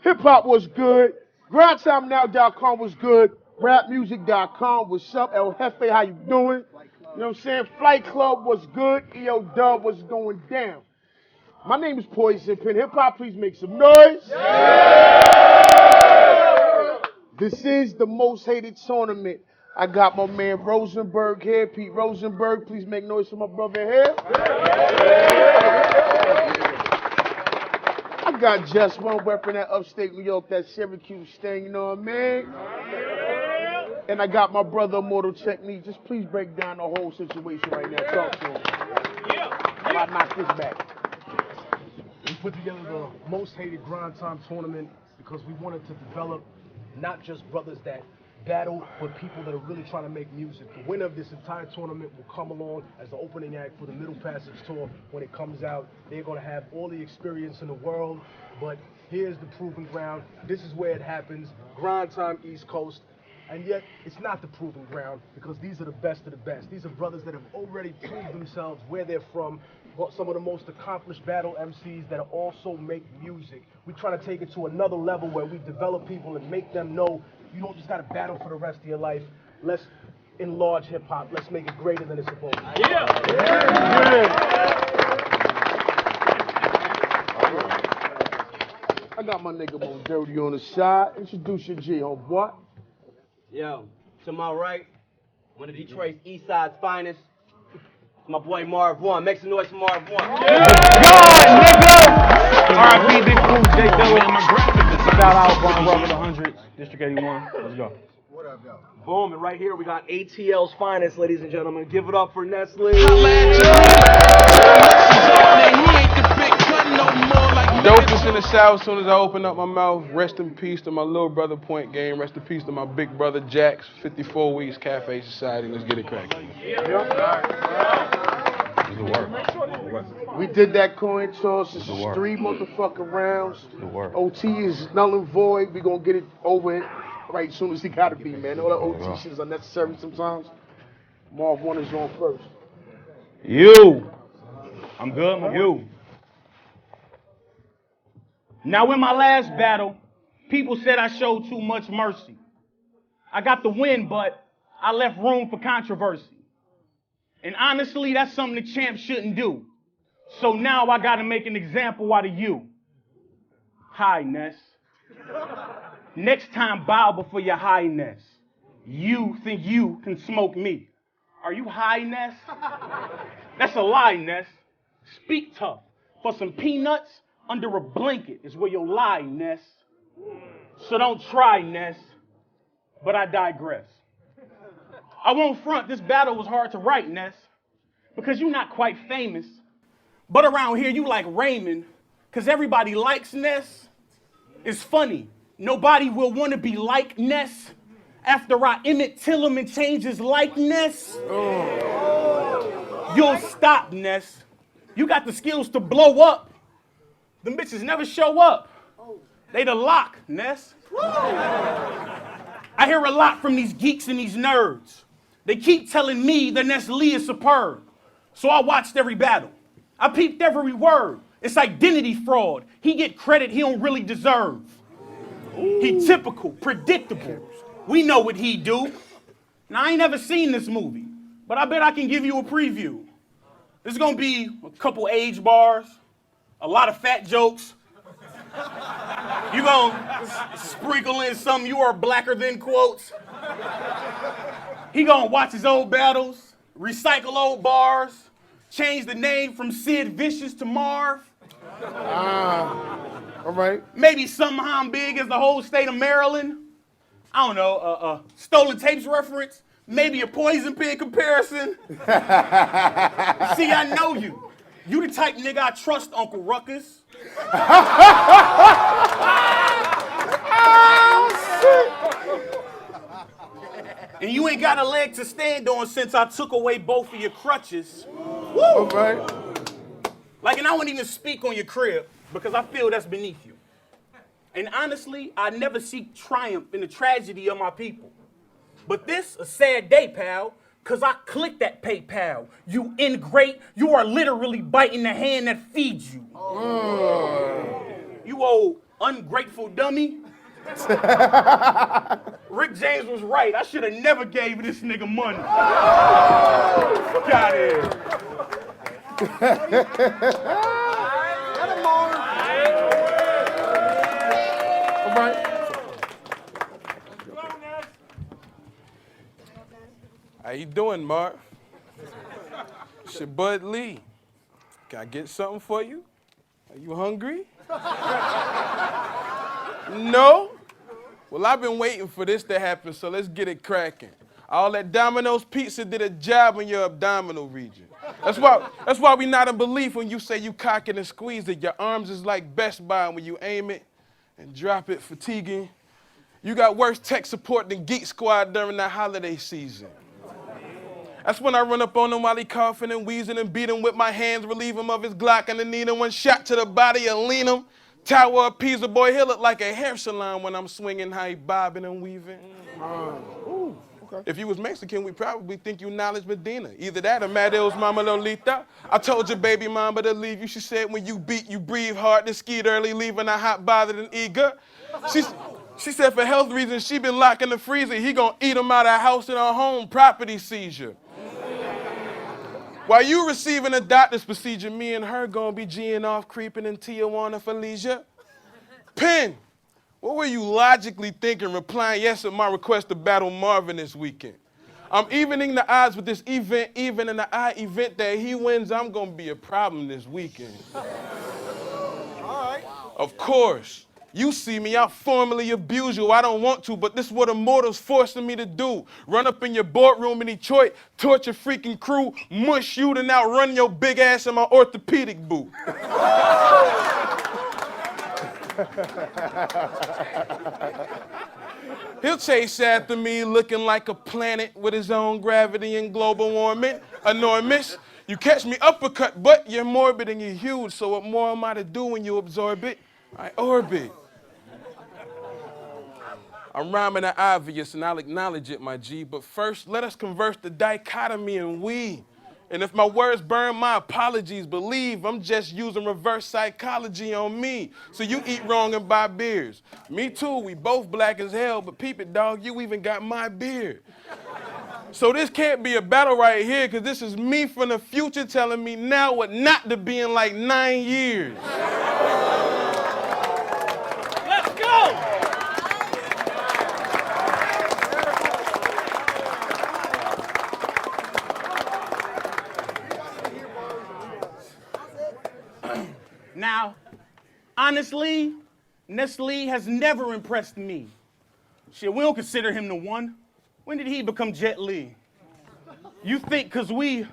Hip hop was good. GrindTimeNow.com was good. Rapmusic.com. What's up? El Jefe, how you doing? You know what I'm saying? Flight Club was good. EO Dub was going down. My name is Poison Pen. Hip hop, please make some noise. Yeah! This is the most hated tournament. I got my man Rosenberg here. Pete Rosenberg, please make noise for my brother here. I got just one weapon at upstate New York, that Syracuse thing, you know what I mean? And I got my brother Immortal Technique. Just please break down the whole situation right now. Talk to him. How I knock this back. We put together the most hated grind time tournament because we wanted to develop not just brothers that battle, but people that are really trying to make music. The winner of this entire tournament will come along as the opening act for the Middle Passage Tour. When it comes out, they're going to have all the experience in the world, but here's the proving ground. This is where it happens. Grind time East Coast. And yet, it's not the proving ground because these are the best of the best. These are brothers that have already proved themselves where they're from, some of the most accomplished battle MCs that also make music. We try to take it to another level where we develop people and make them know you don't just got to battle for the rest of your life. Let's enlarge hip-hop. Let's make it greater than it's supposed to be. Yeah. I got my nigga Mo Dirty on the side. Introduce your G, homeboy. Yo, to my right, one of Detroit's East Side's finest. My boy Marvwon. Make some noise for Marvwon. Yeah. R.I.P. Big Pooh, J. Dillon. Shout out Von Rubber, the 100s, District 81. Let's go. What up, yo? Boom, and right here we got ATL's finest, ladies and gentlemen. Give it up for Ness Lee. Dopest in the South. As soon as I open up my mouth, rest in peace to my little brother Point Game. Rest in peace to my big brother Jax. 54 weeks, Cafe Society. Let's get it cracking. We did that coin toss. It's 3 motherfucking rounds. OT is null and void. We gonna get it over right as soon as he gotta be, man. All that OT shit is unnecessary sometimes. Marvwon is on first. You. I'm good, you. Now in my last battle, people said I showed too much mercy. I got the win, but I left room for controversy. And honestly, that's something the champ shouldn't do. So now I gotta make an example out of you. Hi, Ness. Next time, bow before your highness. You think you can smoke me. Are you high, Ness? That's a lie, Ness. Speak tough. For some peanuts, under a blanket is where you'll lie, Ness. So don't try, Ness. But I digress. I won't front, this battle was hard to write, Ness. Because you're not quite famous. But around here, you like Raymond. Because everybody likes Ness. It's funny. Nobody will want to be like Ness after I Emmett Till him and change his likeness. You'll stop, Ness. You got the skills to blow up. Them bitches never show up. They the lock, Ness. I hear a lot from these geeks and these nerds. They keep telling me that Ness Lee is superb. So I watched every battle. I peeped every word. It's identity fraud. He get credit he don't really deserve. He typical, predictable. We know what he do. Now, I ain't never seen this movie, but I bet I can give you a preview. There's gonna be a couple age bars, a lot of fat jokes. You gonna sprinkle in some "you are blacker than" quotes. He gonna watch his old battles, recycle old bars, change the name from Sid Vicious to Marv. All right. Maybe somehow big as the whole state of Maryland. I don't know, stolen tapes reference. Maybe a poison pen comparison. See, I know you. You the type nigga I trust, Uncle Ruckus. And you ain't got a leg to stand on since I took away both of your crutches. Woo! All right. Like, and I won't even speak on your crib because I feel that's beneath you. And honestly, I never seek triumph in the tragedy of my people. But this a sad day, pal, cause I clicked that PayPal. You ingrate, you are literally biting the hand that feeds you. You old ungrateful dummy. Rick James was right. I should have never gave this nigga money. Fuck out of here. All right. How you doing, Marv? It's your Bud Lee. Can I get something for you? Are you hungry? No? Well, I've been waiting for this to happen, so let's get it cracking. All that Domino's pizza did a job in your abdominal region. That's why we not in belief when you say you cock it and squeeze it. Your arms is like Best Buy when you aim it and drop it, fatiguing. You got worse tech support than Geek Squad during the holiday season. That's when I run up on him while he coughing and wheezing and beat him with my hands, relieve him of his Glock and then need him one shot to the body and lean him. Tower of Pisa, boy, he look like a hair salon when I'm swinging, how he bobbing and weaving. Okay. If you was Mexican, we probably think you knowledge Medina. Either that or Madeo's Mama Lolita. I told your baby mama to leave you. She said when you beat, you breathe hard and skied early, leaving her hot, bothered, and eager. She said for health reasons, she been locked in the freezer. He gonna eat him out of her house in her home, property seizure. While you receiving a doctor's procedure, me and her gonna be G'ing off, creeping in Tijuana for leisure. Pen, what were you logically thinking replying yes to my request to battle Marvin this weekend? I'm evening the odds with this event, even in the odd event that he wins, I'm gonna be a problem this weekend. All right. Of course. You see me, I formally abuse you. I don't want to, but this is what Immortal's forcing me to do. Run up in your boardroom in Detroit, torture freaking crew, mush you, then outrun your big ass in my orthopedic boot. He'll chase after me looking like a planet with his own gravity and global warming. Enormous. You catch me uppercut, but you're morbid and you're huge, so what more am I to do when you absorb it? I orbit. I'm rhyming the obvious and I'll acknowledge it, my G, but first let us converse the dichotomy and we. And if my words burn, my apologies. Believe I'm just using reverse psychology on me. So you eat wrong and buy beers. Me too, we both black as hell, but peep it, dog, you even got my beard. So this can't be a battle right here, because this is me from the future telling me now what not to be in like 9 years. Let's go! Now, honestly, Ness Lee has never impressed me. Shit, we don't consider him the one. When did he become Jet Li? You think because we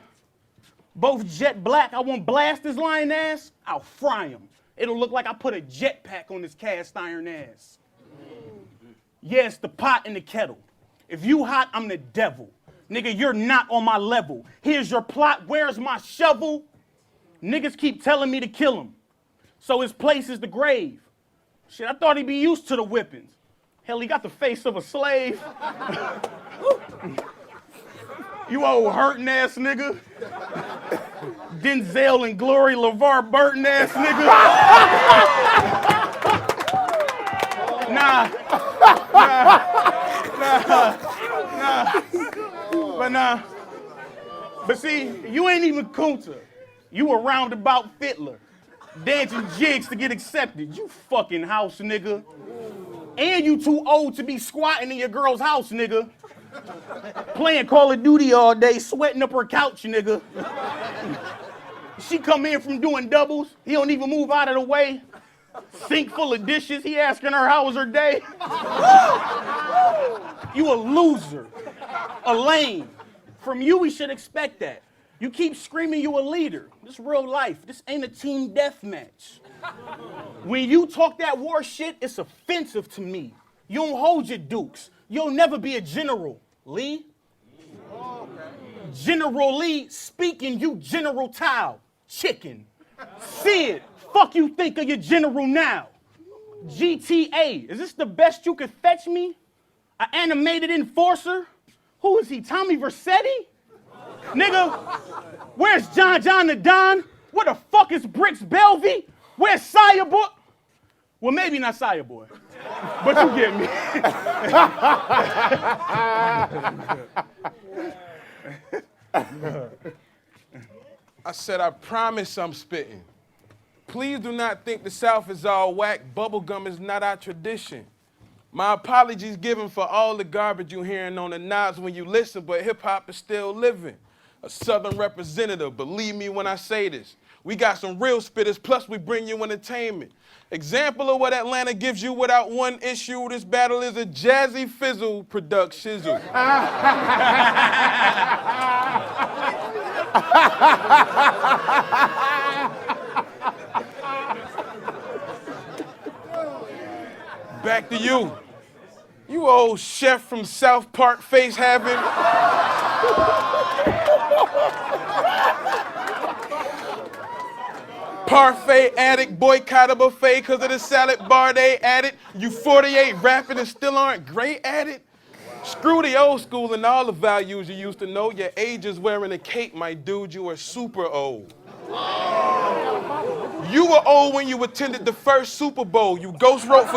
both jet black, I won't blast his lying ass? I'll fry him. It'll look like I put a jetpack on his cast iron ass. Yeah, it's the pot and the kettle. If you hot, I'm the devil. Nigga, you're not on my level. Here's your plot, where's my shovel? Niggas keep telling me to kill him. So his place is the grave. Shit, I thought he'd be used to the whippings. Hell, he got the face of a slave. You old hurting ass nigga. Denzel and Glory LeVar Burton ass nigga. Nah. But see, you ain't even Kunta. You a roundabout fiddler. Dancing jigs to get accepted. You fucking house nigga. And you too old to be squatting in your girl's house, nigga. Playing Call of Duty all day, sweating up her couch, nigga. She come in from doing doubles. He don't even move out of the way. Sink full of dishes. He asking her how was her day. You a loser. A lame. From you, we should expect that. You keep screaming you a leader. This real life. This ain't a team deathmatch. When you talk that war shit, it's offensive to me. You don't hold your dukes. You'll never be a general. Lee? General Lee speaking, you General Tao. Chicken. Sid, fuck you think of your general now. GTA, is this the best you could fetch me? An animated enforcer? Who is he, Tommy Vercetti? Nigga, where's John the Don? Where the fuck is Bricks Belvy? Where's Sire Boy? Well, maybe not Sire Boy, but you get me. I said, I promise I'm spitting. Please do not think the South is all whack. Bubblegum is not our tradition. My apologies given for all the garbage you hearing on the knobs when you listen, but hip-hop is still living. A Southern representative, believe me when I say this. We got some real spitters, plus we bring you entertainment. Example of what Atlanta gives you without one issue. This battle is a jazzy fizzle production shizzle. Back to you. You old chef from South Park face having. Parfait addict, boycott a buffet because of the salad bar they added. You 48 rapping and still aren't great at it. Screw the old school and all the values you used to know. Your age is wearing a cape, my dude. You are super old. You were old when you attended the first Super Bowl. You ghost wrote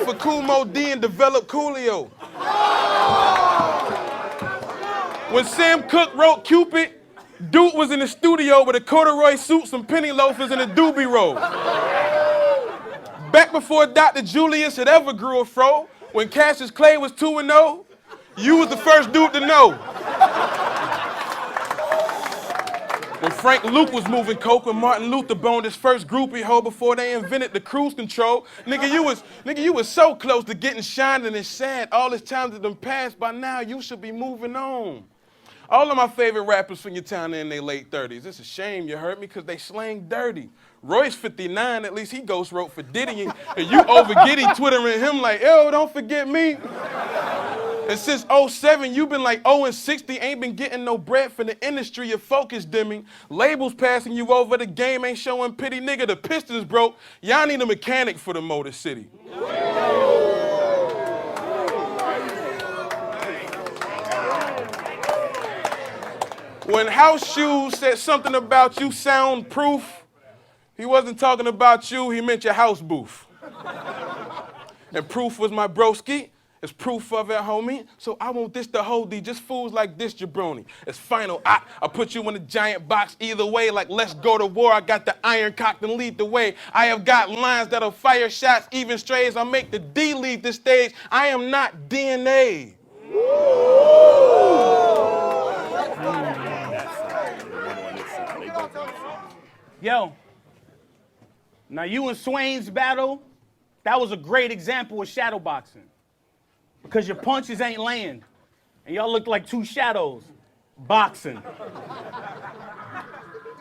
for Kumo D and developed Coolio. When Sam Cooke wrote Cupid, Dude was in the studio with a corduroy suit, some penny loafers, and a doobie roll. Back before Dr. Julius had ever grew a fro, when Cassius Clay was 2-0, you was the first dude to know. When Frank Luke was moving coke, when Martin Luther boned his first groupie hoe before they invented the cruise control, nigga, you was so close to getting shined, and it's sad. All this time that done passed, by now you should be moving on. All of my favorite rappers from your town are in their late 30s. It's a shame you hurt me because they slang dirty. Royce 59, at least he ghost wrote for Diddy, and you over Giddy twittering him like, yo, don't forget me. And since 07, you've been like 0-60, ain't been getting no bread for the industry, your focus dimming. Labels passing you over, the game ain't showing pity. Nigga, the Pistons broke. Y'all need a mechanic for the Motor City. When House Shoes said something about you soundproof, he wasn't talking about you, he meant your house booth. And Proof was my broski. It's proof of it, homie. So I want this to hold thee, just fools like this jabroni. It's final. I put you in a giant box either way, like let's go to war. I got the iron cocked and lead the way. I have got lines that'll fire shots, even strays. I'll make the D leave the stage. I am not DNA. Yo, now you and Swain's battle, that was a great example of shadow boxing. Because your punches ain't laying. And y'all look like two shadows boxing.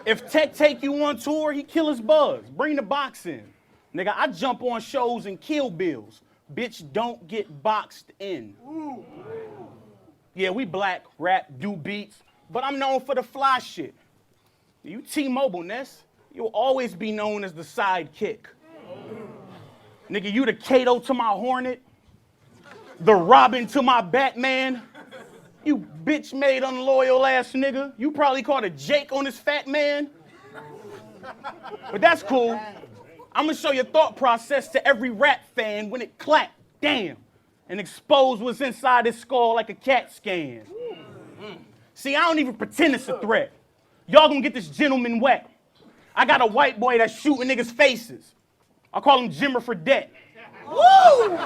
If Tech take you on tour, he kill his buzz. Bring the box in. Nigga, I jump on shows and kill bills. Bitch, don't get boxed in. Yeah, we black, rap, do beats, but I'm known for the fly shit. You T-Mobile, Ness, you'll always be known as the sidekick. Nigga, you the Kato to my Hornet, the Robin to my Batman, You bitch-made unloyal ass nigga. You probably called a Jake on this fat man. But that's cool. I'm gonna show your thought process to every rap fan when it clapped, damn, and expose what's inside his skull like a CAT scan. See, I don't even pretend it's a threat. Y'all gonna get this gentleman wet. I got a white boy that's shooting niggas' faces. I call him Jimmer for debt. Woo!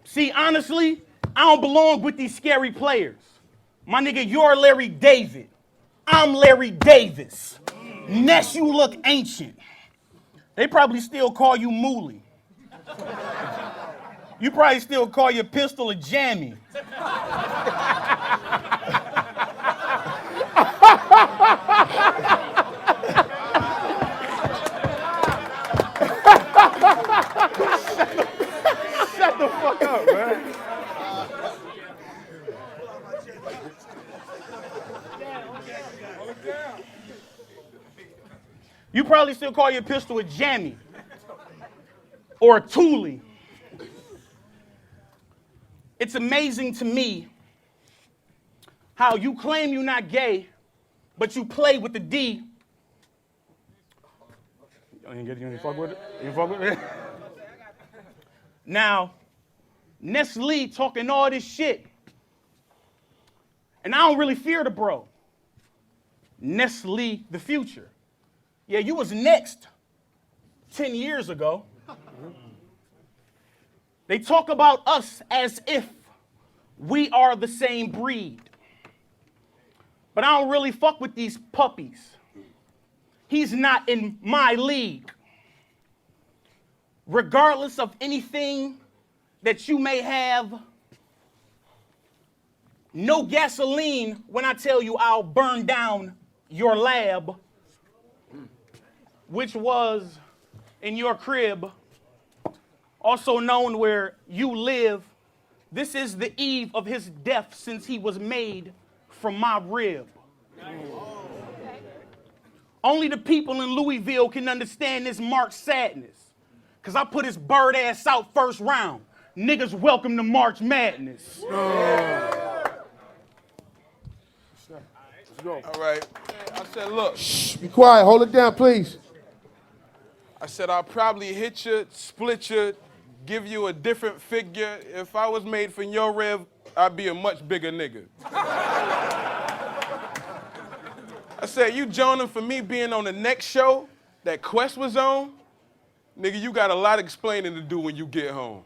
See, honestly, I don't belong with these scary players. My nigga, you're Larry David. I'm Larry Davis. Ness, you look ancient. They probably still call you Mooly. You probably still call your pistol a jammy. Shut the fuck up, man. You probably still call your pistol a jammy or a toolie. It's amazing to me how you claim you're not gay, but you play with the D. You ain't fuck with it? You ain't fuck with it? Now, Ness Lee talking all this shit. And I don't really fear the bro. Ness Lee, the future. Yeah, you was next 10 years ago. They talk about us as if we are the same breed. But I don't really fuck with these puppies. He's not in my league. Regardless of anything that you may have, no gasoline when I tell you I'll burn down your lab, which was in your crib, also known where you live. This is the eve of his death since he was made from my rib. Only the people in Louisville can understand this March sadness, because I put his bird ass out first round. Niggas welcome to March Madness. All right. I said, look. Shh, be quiet. Hold it down, please. I said, I'll probably hit you, split you, give you a different figure. If I was made from your rib, I'd be a much bigger nigga. I said, you joining for me being on the next show that Quest was on? Nigga, you got a lot of explaining to do when you get home.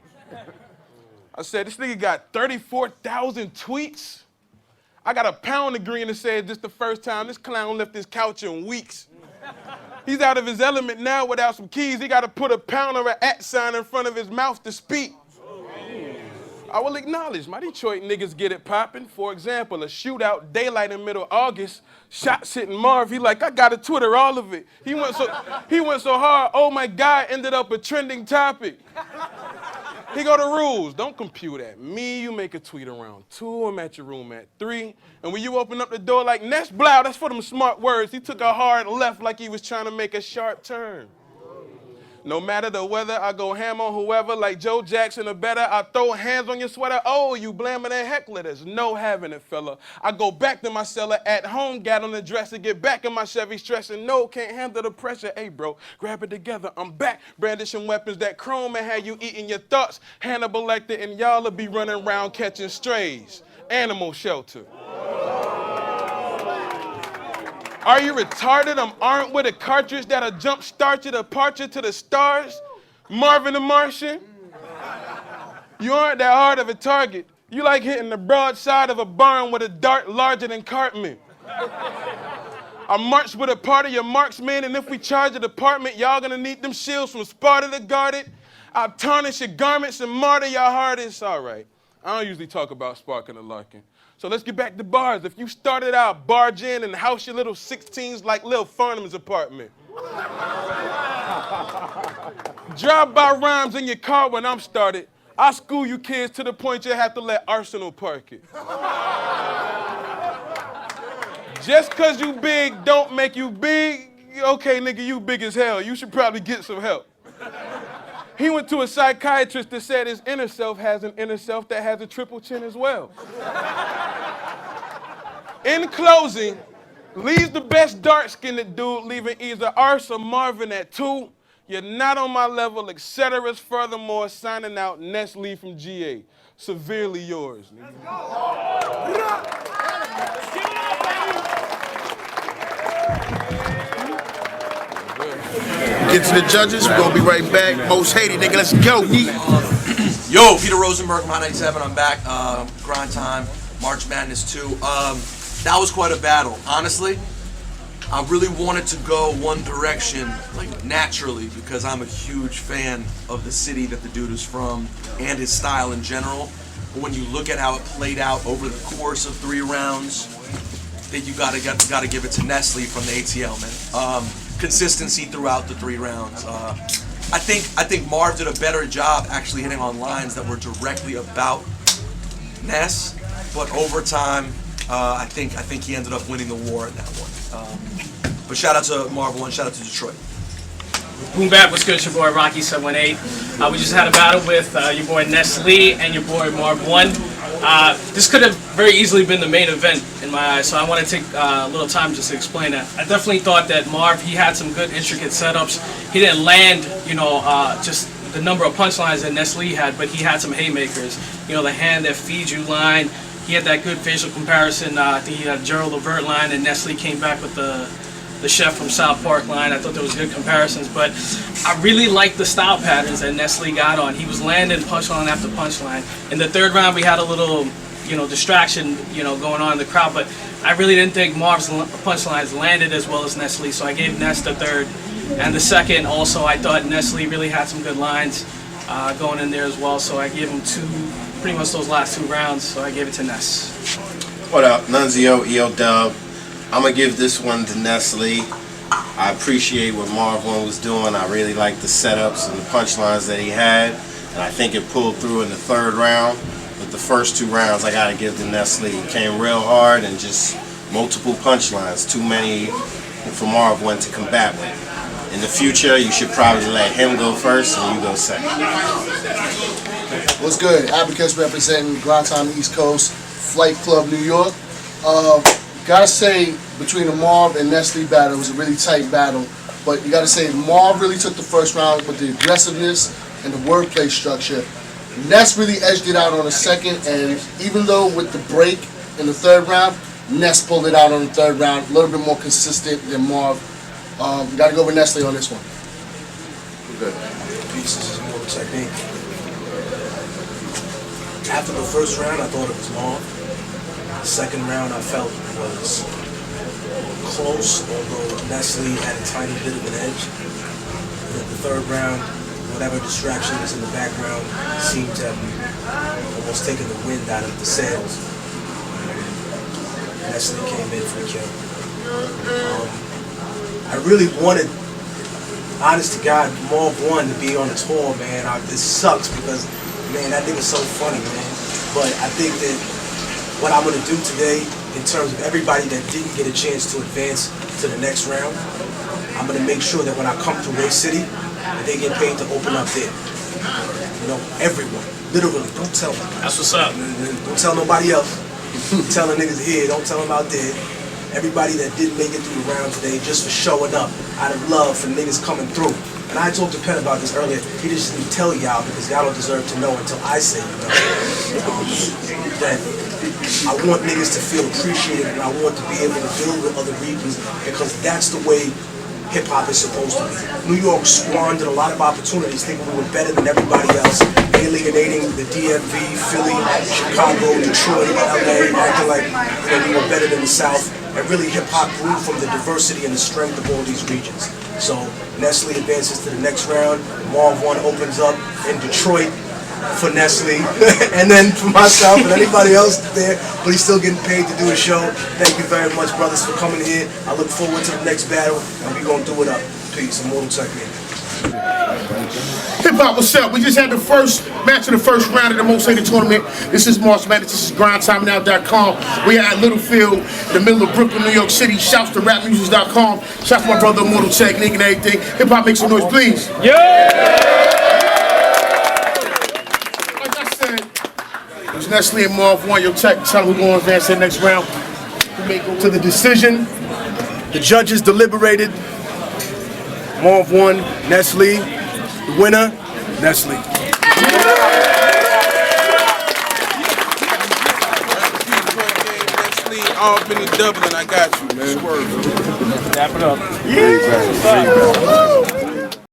I said, this nigga got 34,000 tweets. I got a pound agreeing to say this the first time this clown left his couch in weeks. He's out of his element now without some keys. He got to put a pound or an @ sign in front of his mouth to speak. I will acknowledge my Detroit niggas get it popping. For example, a shootout, daylight in middle August, shots hitting Marv. He like, I got to Twitter all of it. He went so hard, oh my God, ended up a trending topic. He go to rules. Don't compute at me. You make a tweet around 2. I'm at your room at 3. And when you open up the door like Ness Blau, that's for them smart words. He took a hard left like he was trying to make a sharp turn. No matter the weather, I go ham on whoever. Like Joe Jackson or better, I throw hands on your sweater. Oh, you blaming that heckler. There's no having it, fella. I go back to my cellar at home, got on the dresser, get back in my Chevy stressing. No, can't handle the pressure. Hey, bro, grab it together. I'm back, brandishing weapons that chrome and have you eating your thoughts. Hannibal Lecter and y'all will be running around catching strays. Animal shelter. Are you retarded? I'm armed with a cartridge that'll jumpstart your departure to the stars. Marvin the Martian. You aren't that hard of a target. You like hitting the broadside of a barn with a dart larger than Cartman. I marched with a part of your marksmen, and if we charge a department, y'all gonna need them shields from Sparta to guard it. I'll tarnish your garments and martyr your heart. It's all right. I don't usually talk about sparking and larking. So let's get back to bars. If you started out, barge in and house your little 16s like Lil Farnham's apartment. Drive-by rhymes in your car when I'm started. I school you kids to the point you have to let Arsenal park it. Just cause you big don't make you big. Okay, nigga, you big as hell. You should probably get some help. He went to a psychiatrist that said his inner self has an inner self that has a triple chin as well. In closing, Lee's the best dark-skinned dude, leaving either Ars or Marvin at 2. You're not on my level, etc. Furthermore, signing out, Ness Lee from GA. Severely yours. Let's go. Get to the judges. We're going to be right back. Most hated, nigga. Let's go. Yo, Peter Rosenberg from Hot 97. I'm back. Grind Time, March Madness 2. That was quite a battle. Honestly, I really wanted to go one direction, like naturally, because I'm a huge fan of the city that the dude is from and his style in general. But when you look at how it played out over the course of 3 rounds, then you gotta give it to Ness Lee from the ATL, man. Consistency throughout the 3 rounds. I think Marv did a better job actually hitting on lines that were directly about Ness, but over time, I think he ended up winning the war in that one. But shout out to Marvwon, shout out to Detroit. Boom back, what's good? It's your boy Rocky 718. We just had a battle with your boy Ness Lee and your boy Marvwon. This could have very easily been the main event in my eyes, so I want to take a little time just to explain that. I definitely thought that Marv, he had some good intricate setups. He didn't land, just the number of punchlines that Ness Lee had, but he had some haymakers. The hand that feeds you line. He had that good facial comparison. I think he had Gerald Levert line, and Ness Lee came back with the chef from South Park line. I thought there was good comparisons, but I really liked the style patterns that Ness Lee got on. He was landing punchline after punchline. In the 3rd round, we had a little, distraction, going on in the crowd, but I really didn't think Marv's punchlines landed as well as Ness Lee, so I gave Ness the 3rd. And the 2nd, also, I thought Ness Lee really had some good lines going in there as well, so I gave him pretty much those last 2 rounds, so I gave it to Ness. What up, Nunzio, EO Dub. I'm gonna give this one to Ness Lee. I appreciate what Marvwon was doing. I really like the setups and the punchlines that he had, and I think it pulled through in the 3rd round. But the first 2 rounds, I gotta give to Ness Lee. He came real hard and just multiple punchlines, too many for Marvwon to combat with. In the future, you should probably let him go first and you go second. What's good? Abacus representing Grind Time East Coast, Flight Club New York. Gotta say, between the Marv and Ness Lee battle, it was a really tight battle. But you gotta say, Marv really took the first round with the aggressiveness and the wordplay structure. Ness really edged it out on the 2nd, and even though with the break in the 3rd round, Ness pulled it out on the 3rd round, a little bit more consistent than Marv. You gotta go with Ness Lee on this one. Good. Peace, this is Immortal Technique. After the 1st round, I thought it was Marv. The 2nd round, I felt was close, although Ness Lee had a tiny bit of an edge. And the 3rd round, whatever distraction was in the background seemed to have almost taken the wind out of the sails. Ness Lee came in for the kill. I really wanted, honest to God, Marvwon to be on the tour, man. This sucks because, man, that nigga's so funny, man. But I think that what I'm gonna do today, in terms of everybody that didn't get a chance to advance to the next round, I'm gonna make sure that when I come to Ray City, that they get paid to open up there. Everyone, literally. Don't tell them. That's what's up. Don't tell nobody else. Tell the niggas here. Don't tell them out there. Everybody that didn't make it through the round today, just for showing up, out of love for niggas coming through. And I talked to Penn about this earlier. He just didn't tell y'all because y'all don't deserve to know until I say that I want niggas to feel appreciated, and I want to be able to build with other regions because that's the way hip-hop is supposed to be. New York squandered a lot of opportunities thinking we were better than everybody else, alienating the DMV, Philly, Chicago, Detroit, LA, acting like we were better than the South. And really hip-hop grew from the diversity and the strength of all these regions. So Ness Lee advances to the next round. Marvwon opens up in Detroit for Ness Lee. And then for myself and anybody else there, but he's still getting paid to do a show. Thank you very much, brothers, for coming here. I look forward to the next battle, and we're going to do it up. Peace. Immortal Technique. Hip Hop, what's up? We just had the first match of the first round of the Most Hated Tournament. This is March Madness. This is GrindTimeNow.com. We are at Littlefield, in the middle of Brooklyn, New York City. Shouts to rapmusic.com. Shouts to my brother Immortal Technique and everything. Hip Hop, make some noise, please. Yeah! It's Ness Lee and Marvwon. Yo, tell them who's going to advance to the next round. To the decision, the judges deliberated. Marvwon Ness Lee, the winner, Ness Lee. Albany, Dublin, I got you, man. Wrap it up. Yeah.